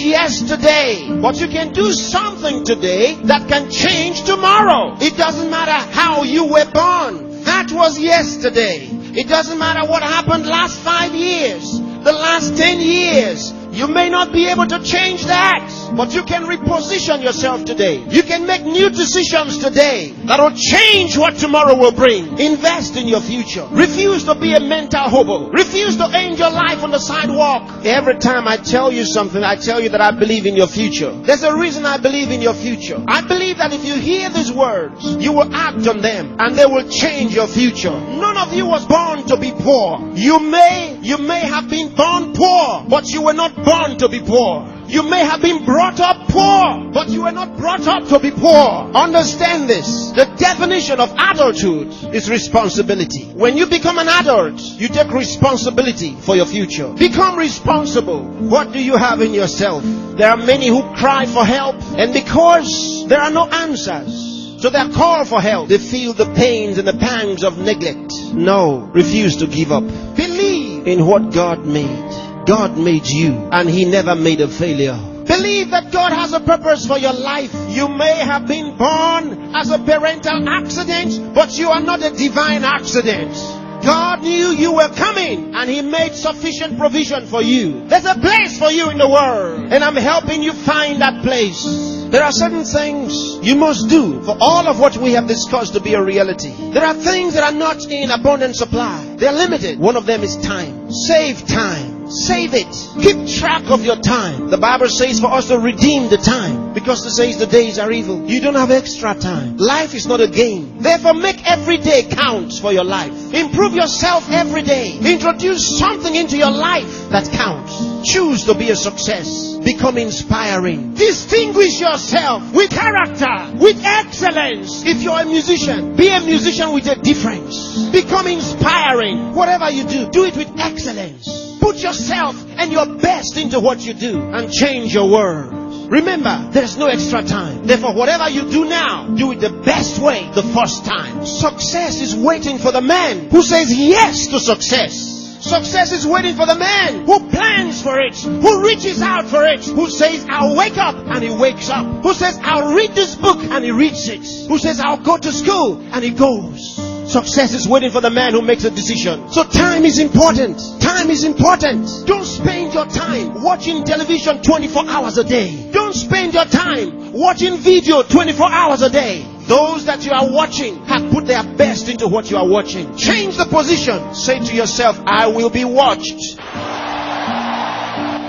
yesterday, but you can do something today that can change tomorrow. It doesn't matter how you were born. That was yesterday. It doesn't matter what happened last 5 years, the last 10 years. You may not be able to change that, but you can reposition yourself today. You can make new decisions today that will change what tomorrow will bring. Invest in your future. Refuse to be a mental hobo. Refuse to end your life on the sidewalk. Every time I tell you something, I tell you that I believe in your future. There's a reason I believe in your future. I believe that if you hear these words, you will act on them and they will change your future. None of you was born to be poor. You may have been born poor, but you were not born to be poor. You may have been brought up poor, but you were not brought up to be poor. Understand this. The definition of adulthood is responsibility. When you become an adult, you take responsibility for your future. Become responsible. What do you have in yourself? There are many who cry for help, and because there are no answers to their call for help, they feel the pains and the pangs of neglect. No, refuse to give up. Believe in what God made. God made you, and He never made a failure. Believe that God has a purpose for your life. You may have been born as a parental accident, but you are not a divine accident. God knew you were coming, and He made sufficient provision for you. There's a place for you in the world, and I'm helping you find that place. There are certain things you must do for all of what we have discussed to be a reality. There are things that are not in abundant supply. They're limited. One of them is time. Save time. Save it. Keep track of your time. The Bible says for us to redeem the time, because it says the days are evil. You don't have extra time. Life is not a game. Therefore, make every day count for your life. Improve yourself every day. Introduce something into your life that counts. Choose to be a success. Become inspiring. Distinguish yourself with character, with excellence. If you're a musician, be a musician with a difference. Become inspiring. Whatever you do, do it with excellence. Put yourself and your best into what you do and change your world. Remember, there's no extra time. Therefore, whatever you do now, do it the best way the first time. Success is waiting for the man who says yes to success. Success is waiting for the man who plans for it, who reaches out for it, who says, I'll wake up, and he wakes up. Who says, I'll read this book, and he reads it. Who says, I'll go to school, and he goes. Success is waiting for the man who makes a decision. So time is important. Time is important. Don't spend your time watching television 24 hours a day. Don't spend your time watching video 24 hours a day. Those that you are watching have put their best into what you are watching. Change the position. Say to yourself, I will be watched.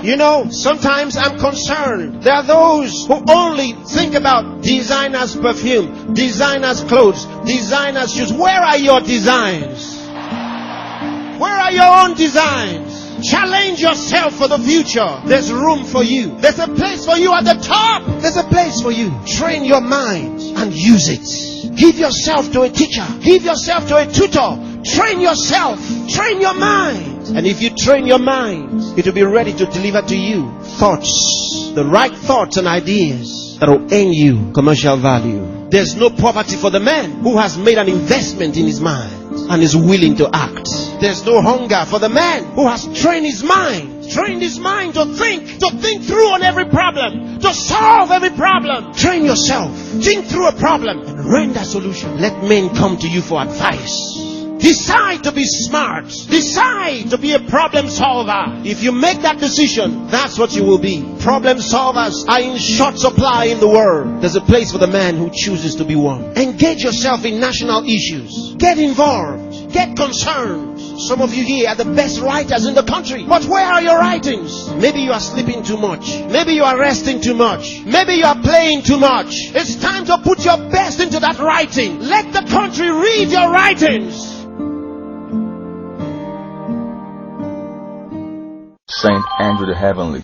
You know, sometimes I'm concerned. There are those who only think about designers' perfume, designers' clothes, designers' shoes. Where are your designs? Where are your own designs? Challenge yourself for the future. There's room for you. There's a place for you at the top. There's a place for you. Train your mind and use it. Give yourself to a teacher. Give yourself to a tutor. Train yourself. Train your mind. And if you train your mind, it will be ready to deliver to you thoughts, the right thoughts and ideas that will earn you commercial value. There's no poverty for the man who has made an investment in his mind and is willing to act. There's no hunger for the man who has trained his mind to think through on every problem, to solve every problem. Train yourself. Think through a problem and render a solution. Let men come to you for advice. Decide to be smart. Decide to be a problem solver. If you make that decision, that's what you will be. Problem solvers are in short supply in the world. There's a place for the man who chooses to be one. Engage yourself in national issues. Get involved. Get concerned. Some of you here are the best writers in the country. But where are your writings? Maybe you are sleeping too much. Maybe you are resting too much. Maybe you are playing too much. It's time to put your best into that writing. Let the country read your writings. Saint Andrew the Heavenly.